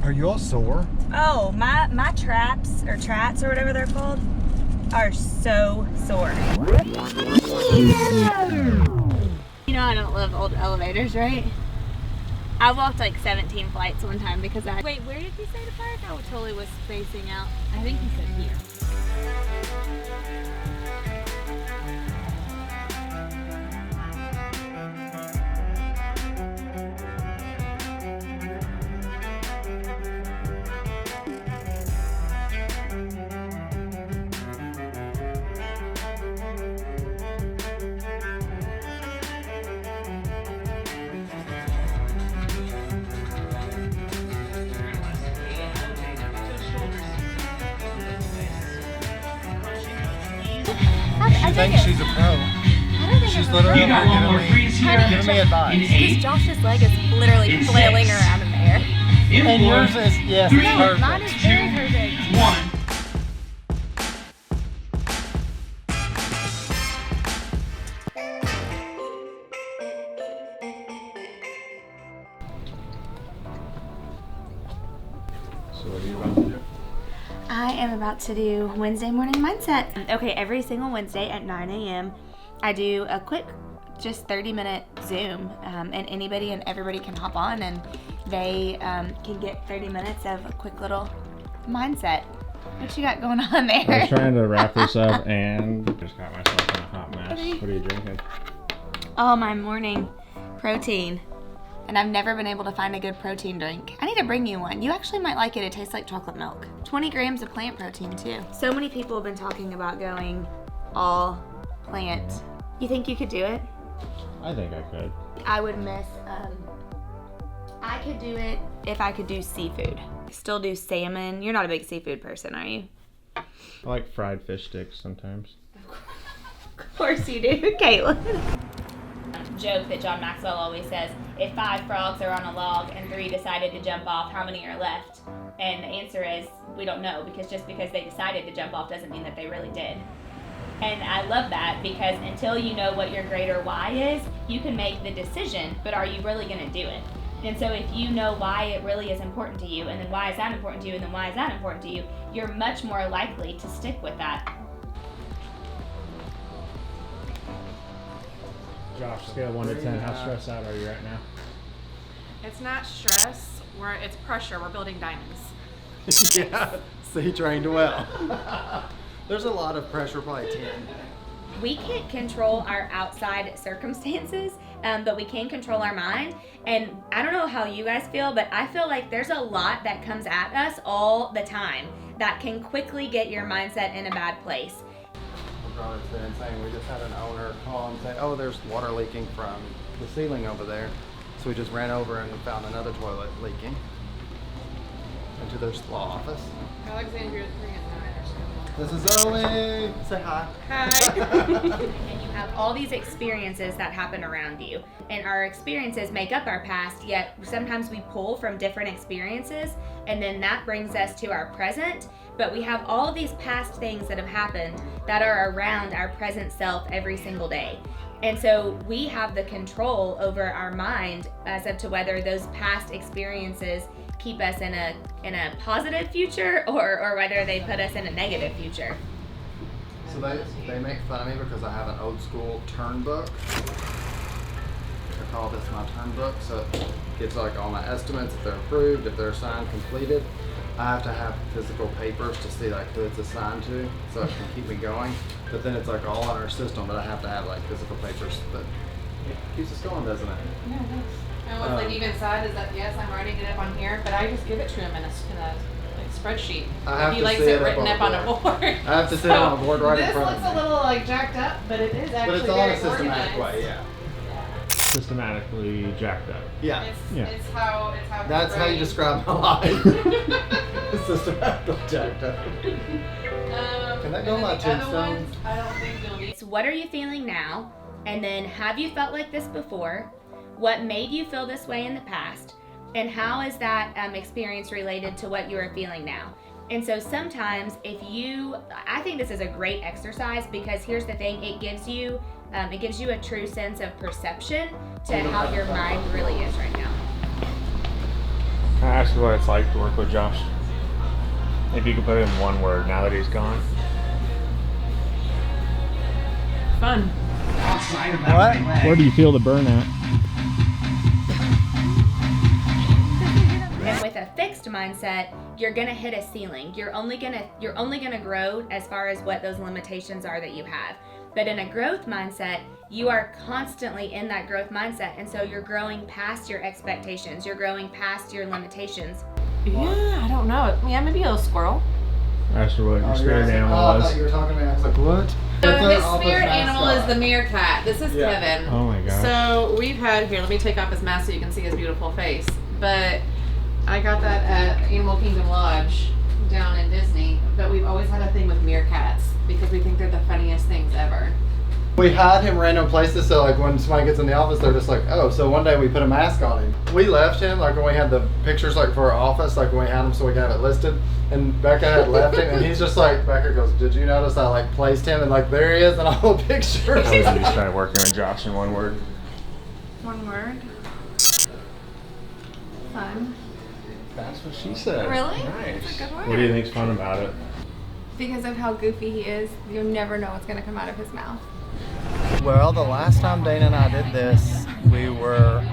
Are you all sore? Oh, my traps or trats or whatever they're called are so sore. You know I don't love old elevators, right? I walked like 17 flights one time because I... Wait, where did he say to park? I totally was spacing out. I think he said here. She thinks she's a pro. She's literally giving me advice. Because Josh's leg is literally flailing around in the air. And yours is, yes, it's perfect. Mine is very perfect. 1. So what are you about to do? I am about to do Wednesday morning mindset. Okay, every single Wednesday at 9 a.m. I do a quick, just 30-minute Zoom, and anybody and everybody can hop on and they can get 30 minutes of a quick little mindset. What you got going on there? I was trying to wrap this up and just got myself in a hot mess. What are you drinking? Oh, my morning protein. And I've never been able to find a good protein drink. I need to bring you one. You actually might like it. It tastes like chocolate milk. 20 grams of plant protein too. So many people have been talking about going all plant. You think you could do it? I think I could. I would miss, I could do it if I could do seafood. Still do salmon. You're not a big seafood person, are you? I like fried fish sticks sometimes. Of course you do, Caitlin. Joke that John Maxwell always says, if 5 frogs are on a log and 3 decided to jump off, how many are left? And the answer is, we don't know, because just because they decided to jump off doesn't mean that they really did. And I love that, because until you know what your greater why is, you can make the decision, but are you really going to do it? And so if you know why it really is important to you, and then why is that important to you, and then why is that important to you, you're much more likely to stick with that. Josh, scale 1 to 10, how stressed out are you right now? It's not stress, it's pressure. We're building diamonds. Yeah, see, trained well. There's a lot of pressure, probably 10. We can't control our outside circumstances, but we can control our mind. And I don't know how you guys feel, but I feel like there's a lot that comes at us all the time that can quickly get your mindset in a bad place. It's been insane. We just had an owner call and say, oh, there's water leaking from the ceiling over there. So we just ran over and found another toilet leaking into their law office. Alexandria's 3 at 9 or something. This is Zoe. Say hi. And you have all these experiences that happen around you. And our experiences make up our past, yet sometimes we pull from different experiences, and then that brings us to our present. But we have all of these past things that have happened that are around our present self every single day. And so we have the control over our mind as to whether those past experiences keep us in a positive future or whether they put us in a negative future. So they make fun of me because I have an old school turn book. I call this my turn book. So it gives like all my estimates, if they're approved, if they're assigned, completed. I have to have physical papers to see like who it's assigned to, so it can keep me going. But then it's like all on our system, but I have to have like physical papers. But it keeps us going, doesn't it? Yeah, it does. And what's like even sad is that yes, I'm writing it up on here, but I just give it to him in a like, spreadsheet. I have he to likes see it written up on a board. I have to sit on a board right in front of me. This looks a little like jacked up, but it is actually But it's all in very a systematic organized. way, yeah. Systematically jacked up. Yeah. It's how That's how you describe my life. Systematically jacked up. Can that go on my tombstone? I don't think you'll need. So what are you feeling now? And then have you felt like this before? What made you feel this way in the past? And how is that experience related to what you are feeling now? And so sometimes I think this is a great exercise because here's the thing, it gives you a true sense of perception to how your mind really is right now. I asked what it's like to work with Josh. If you could put it in one word now that he's gone. Fun. What? Where do you feel the burn at? And with a fixed mindset, you're gonna hit a ceiling. You're only gonna grow as far as what those limitations are that you have. But in a growth mindset, you are constantly in that growth mindset, and so you're growing past your expectations. You're growing past your limitations. Yeah, I don't know. Yeah, maybe a little squirrel. Asked her what your spirit animal I was. thought you were talking to me. I was like, what? So What's his our spirit office animal mascot? is the meerkat. This is Yeah. Kevin. Oh my gosh. So we've had, here, let me take off his mask so you can see his beautiful face. But I got that at Animal Kingdom Lodge down in Disney. But we've always had a thing with meerkats because we think they're the funniest things ever. We hide him random places, so like when somebody gets in the office, they're just like, oh. So one day we put a mask on him. We left him, like when we had the pictures like for our office, like when we had him so we could have it listed. And Becca had left him, and he's just like, Becca goes, did you notice I like placed him? And like there he is in all the pictures. How would you describe working with Josh in one word? One word. Fun. That's what she said. Really? Nice. That's a good word. What do you think's fun about it? Because of how goofy he is, you never know what's gonna come out of his mouth. Well, the last time Dana and I did this, we were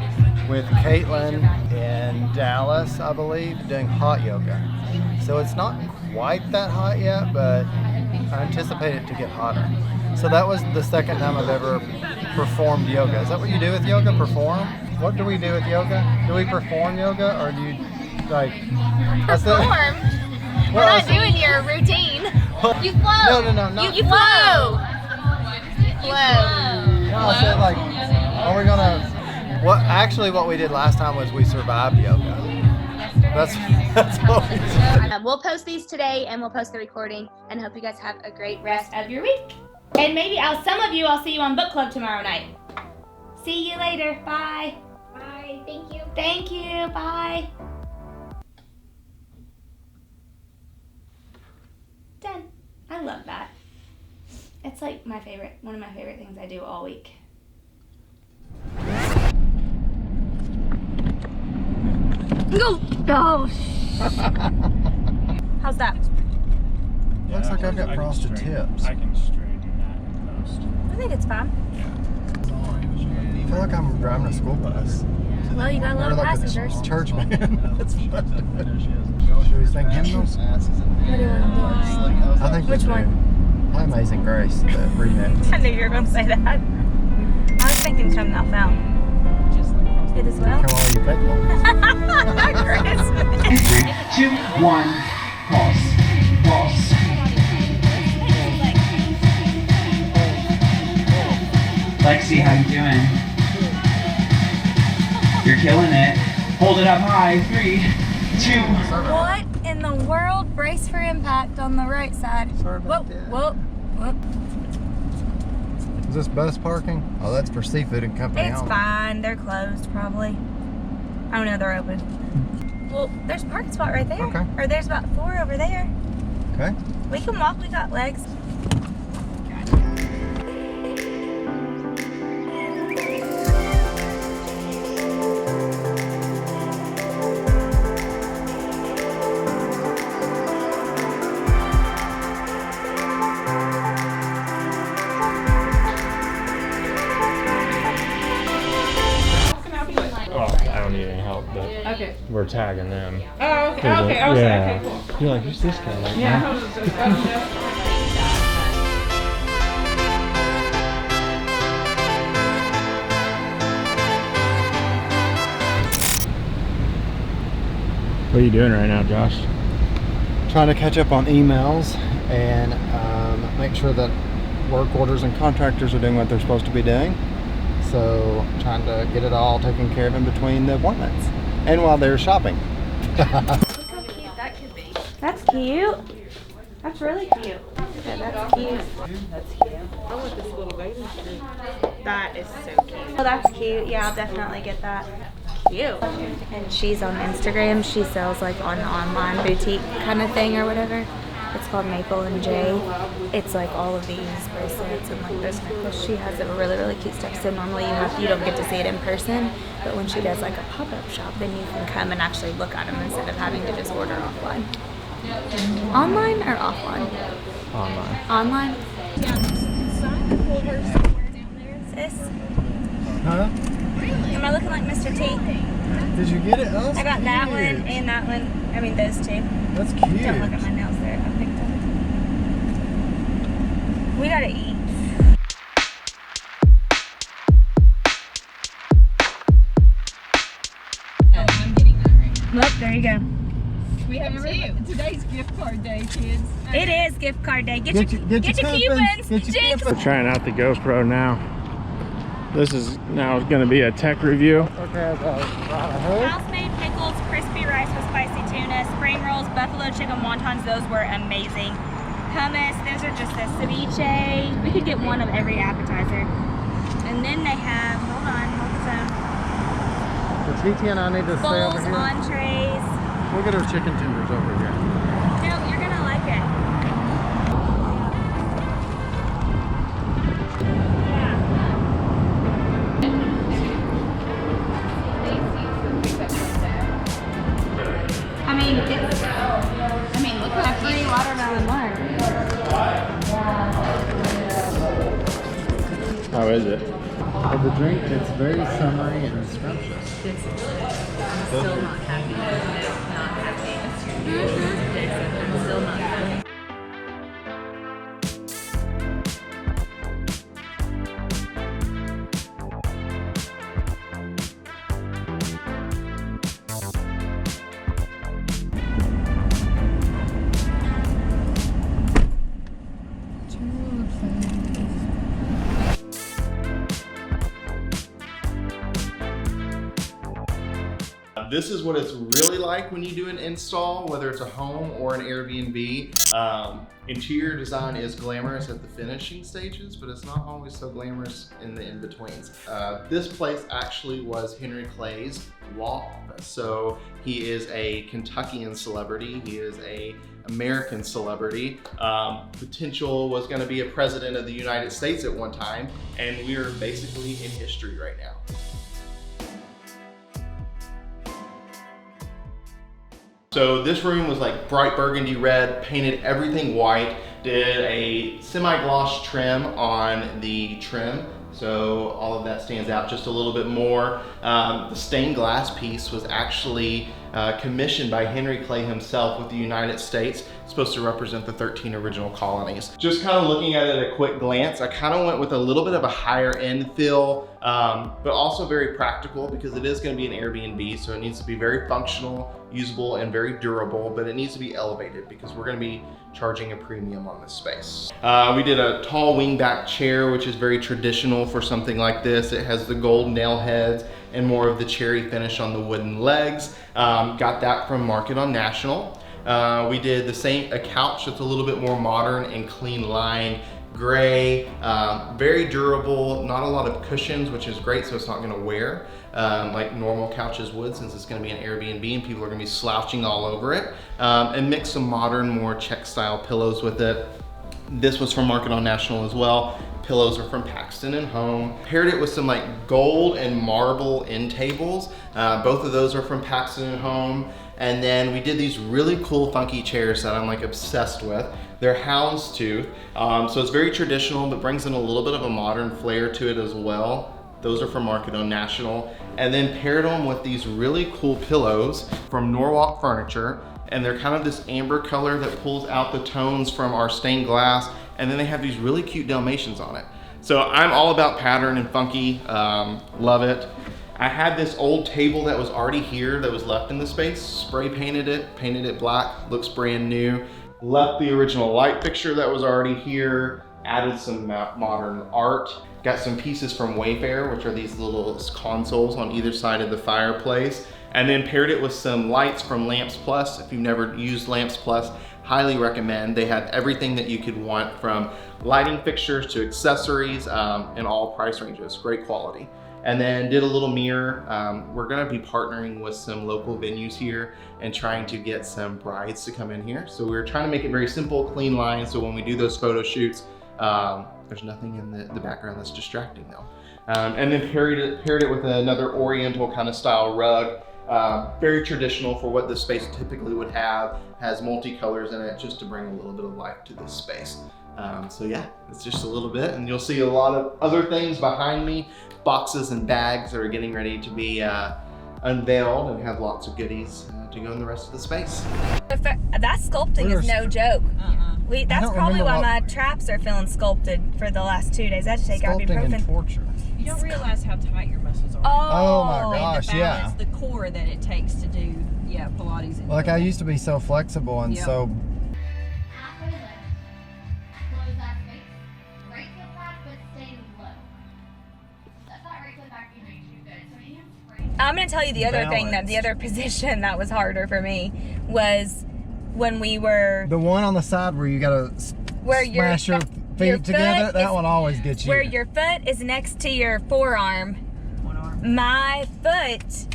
with Caitlin in Dallas, I believe, doing hot yoga. So it's not quite that hot yet, but I anticipate it to get hotter. So that was the second time I've ever performed yoga. Is that what you do with yoga? Perform? What do we do with yoga? Do we perform yoga, or do you like Perform. We're not doing your routine. You flow. No. You flow. No, I said like, are we gonna? What we did last time was we survived yoga. That's what we did. We'll post these today, and we'll post the recording, and hope you guys have a great rest of your week. And maybe I'll see you on book club tomorrow night. See you later. Bye. Bye. Thank you. Thank you. Bye. Done. I love that. It's like one of my favorite things I do all week. Go! Oh, how's that? Looks like I've got frosted tips. I can straighten that in post. I think it's fine. I feel like I'm driving a school bus. Well, you got a lot Or of like passengers. a church band. That's fun. Should we sing hymnals? What do you want to I think we Which do. one? Play Amazing Grace, the remix. do? I knew you were going to say that. I was thinking Come Thou Fount. It as well? Come on, you faithful. Christmas. 3, 2, 1, pause. Pause. Lexi, how you doing? You're killing it. Hold it up high. 3, 2. What in the world? Brace for impact on the right side. Sorry about that. Whoa. Is this bus parking? Oh, that's for Seafood and Company. It's fine. They're closed, probably. Oh no, they're open. Well, there's a parking spot right there. Okay. Or there's about 4 over there. Okay. We can walk. We got legs. Oh, I don't need any help, but Okay. we're tagging them. Oh, okay. There's a- Okay. yeah. Okay, cool. You're like, who's this guy? Like, Yeah. huh? What are you doing right now, Josh? Trying to catch up on emails and make sure that work orders and contractors are doing what they're supposed to be doing. So trying to get it all taken care of in between the appointments and while they're shopping. Look how cute that could be. That's cute. That's really cute. Yeah, that's cute. That's cute. I want this little baby shoe. That is so cute. Oh, that's cute. Yeah, I'll definitely get that. Cute. And she's on Instagram. She sells like on online boutique kind of thing or whatever. It's called Maple and J. It's like all of these bracelets and like this necklace. She has a really, really cute stuff. So normally you don't get to see it in person, but when she does like a pop-up shop, then you can come and actually look at them instead of having to just order offline. Online or offline? Online. Online? Sis? Huh? Am I looking like Mr. T? Did you get it? Oh, I got that one and that one. I mean, those two. That's cute. Don't look at my nails there. I picked them. We gotta eat. Oh, I'm getting that right. Look, there you go. We have two. Today's gift card day, kids. It is gift card day. Get your coupons. coupons. Get your Jinx. We're trying out the GoPro now. This is now going to be a tech review. Okay, hood. House-made pickles, crispy rice with spicy tuna, spring rolls, buffalo chicken wontons. Those were amazing. Hummus. Those are just a ceviche. We could get one of every appetizer. And then they have, hold the phone. The TT and I need to stay over Bowls, here. entrees. We'll get our chicken tenders over here. No, you're gonna like it. Look at free watermelon mug. How is it? For the drink, it's very summery and scrumptious. Still not happy. Not happy. I'm still not happy. This is what it's really like when you do an install, whether it's a home or an Airbnb. Interior design is glamorous at the finishing stages, but it's not always so glamorous in the in-betweens. This place actually was Henry Clay's law office. So he is a Kentuckian celebrity. He is a American celebrity. Potential was gonna be a president of the United States at one time, and we are basically in history right now. So this room was like bright burgundy red, painted everything white, did a semi-gloss trim on the trim. So all of that stands out just a little bit more. The stained glass piece was actually commissioned by Henry Clay himself with the United States. It's supposed to represent the 13 original colonies. Just kind of looking at it at a quick glance, I kind of went with a little bit of a higher end feel, but also very practical because it is going to be an Airbnb, so it needs to be very functional, usable, and very durable, but it needs to be elevated because we're going to be charging a premium on this space. We did a tall wingback chair, which is very traditional for something like this. It has the gold nail heads and more of the cherry finish on the wooden legs. Got that from Market on National. We did the same, a couch that's a little bit more modern and clean lined, gray, very durable, not a lot of cushions, which is great, so it's not gonna wear like normal couches would, since it's gonna be an Airbnb and people are gonna be slouching all over it. And mix some modern, more check style pillows with it. This was from Market on National as well. Pillows are from Paxton and Home. Paired it with some like gold and marble end tables. Both of those are from Paxton and Home. And then we did these really cool funky chairs that I'm like obsessed with. They're houndstooth, so it's very traditional, but brings in a little bit of a modern flair to it as well. Those are from Market on National. And then paired them with these really cool pillows from Norwalk Furniture. And they're kind of this amber color that pulls out the tones from our stained glass. And then they have these really cute Dalmatians on it. So I'm all about pattern and funky, love it. I had this old table that was already here that was left in the space, spray painted it black, looks brand new. Left the original light fixture that was already here, added some modern art. Got some pieces from Wayfair, which are these little consoles on either side of the fireplace. And then paired it with some lights from Lamps Plus. If you've never used Lamps Plus, highly recommend. They have everything that you could want, from lighting fixtures to accessories, in all price ranges, great quality. And then did a little mirror. We're gonna be partnering with some local venues here and trying to get some brides to come in here. So we're trying to make it very simple, clean lines, so when we do those photo shoots, there's nothing in the background that's distracting though. And then paired it with another Oriental kind of style rug. Very traditional for what this space typically would have. Has multicolors in it just to bring a little bit of life to this space. So yeah, it's just a little bit, and you'll see a lot of other things behind me, boxes and bags that are getting ready to be unveiled and have lots of goodies to go in the rest of the space. That sculpting is no joke. That's probably why my traps are feeling sculpted for the last 2 days. I had to take ibuprofen. And torture. You don't realize how tight your muscles are. Oh my gosh, and the balance, yeah. the core that it takes to do, Pilates. And Like I used to be so flexible and so. Halfway lift. Close that space. Right foot back, but stay low. Let that right foot back behind you. Good. So hands free. I'm going to tell you the other thing, that the other position that was harder for me was when we were... The one on the side where you gotta smash your feet together, that one always gets you. Where your foot is next to your forearm. one arm. My foot,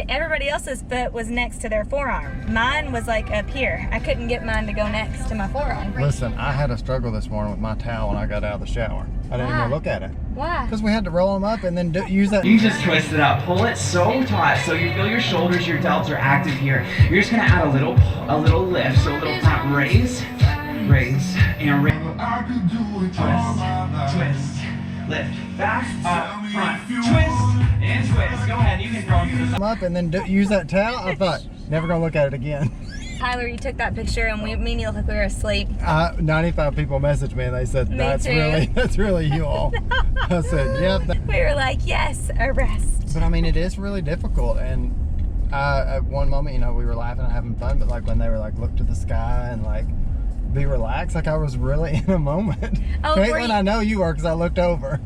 everybody else's foot was next to their forearm. Mine was like up here. I couldn't get mine to go next to my forearm. Listen, I had a struggle this morning with my towel when I got out of the shower. I didn't even look at it. Why? Because we had to roll them up and then use that. You just twist it up, pull it so tight, so you feel your shoulders, your delts are active here. You're just gonna add a little lift, so a little front raise, and raise. Twist, lift, back, up, front, twist, and twist. Go ahead, you can throw them to the up and then use that towel. I thought, never gonna look at it again. Tyler, you took that picture and me and you looked like we were asleep. 95 people messaged me and they said, Me that's too. really you all. I said, yep. We were like, yes, a rest. But I mean, it is really difficult. And at one moment, we were laughing and having fun, but like when they were like, look to the sky and like be relaxed, like I was really in a moment. Oh, Caitlin, I know you were because I looked over.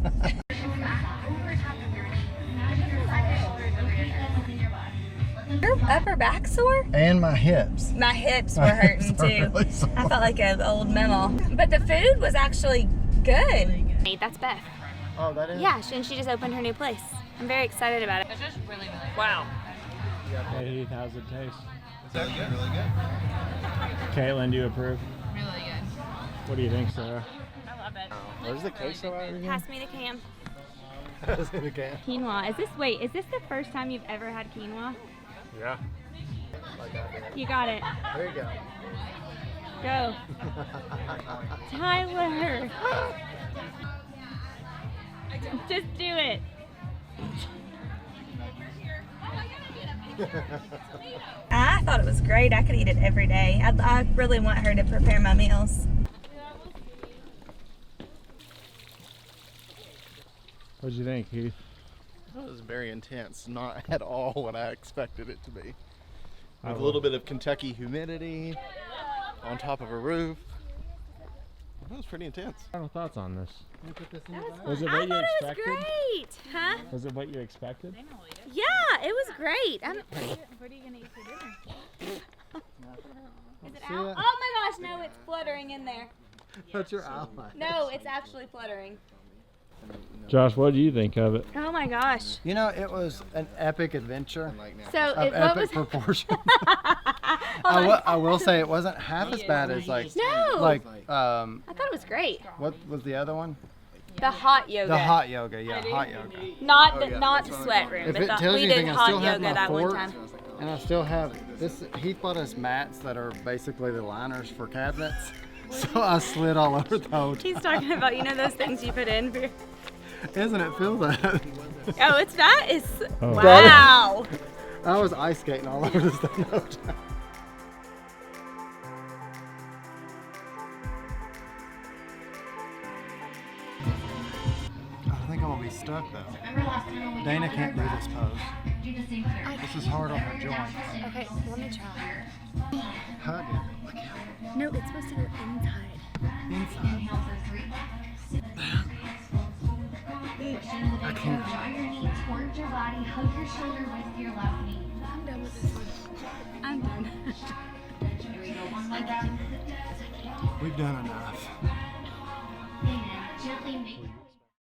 Your upper back sore? And my hips. My hips were hurting too. Really sore. I felt like an old memo. But the food was actually good. That's Beth. Oh, that is? Yeah, and she just opened her new place. I'm very excited about it. It's just really, really wow. Hey, how's it taste? It's actually really good. Caitlin, do you approve? Really good. What do you think, Sarah? I love it. Where's the queso at again? Pass me the cam. Okay. Quinoa. Is this the first time you've ever had quinoa? Yeah. You got it. There you go. Go. Tyler. Just do it. I thought it was great. I could eat it every day. I really want her to prepare my meals. What did you think, Keith? It was very intense, not at all what I expected it to be. With a little bit of Kentucky humidity on top of a roof. It was pretty intense. Final thoughts on this? Was it I what you thought expected? it was great. Huh? Was it what you expected? Yeah, it was great. What are you going to eat for dinner? Is it out? Oh my gosh, no, it's fluttering in there. That's your eyelash. No, it's actually fluttering. Josh, what do you think of it? Oh my gosh. It was an epic adventure So of what epic was proportion. I will say it wasn't half as bad as No. I thought it was great. what was the other one? The hot yoga. The hot yoga, yeah, hot yoga. Not the sweat room. If but it tells we you did anything, I hot still have yoga my that one forks, time. and I still have this. He bought us mats that are basically the liners for cabinets, so I slid all over the whole time. He's talking about those things you put in for. Isn't it? Feel that? Oh, it's that is Oh. wow. I was ice skating all over this thing the whole time. I think I'm gonna be stuck though. Dana can't do this pose. This is hard on her joints. Okay, let me try. Hug it. Look out. No, it's supposed to go inside. Inside. I can't. Towards your body, hug your shoulder with your left knee. I'm done with this one. I'm done. We've done enough.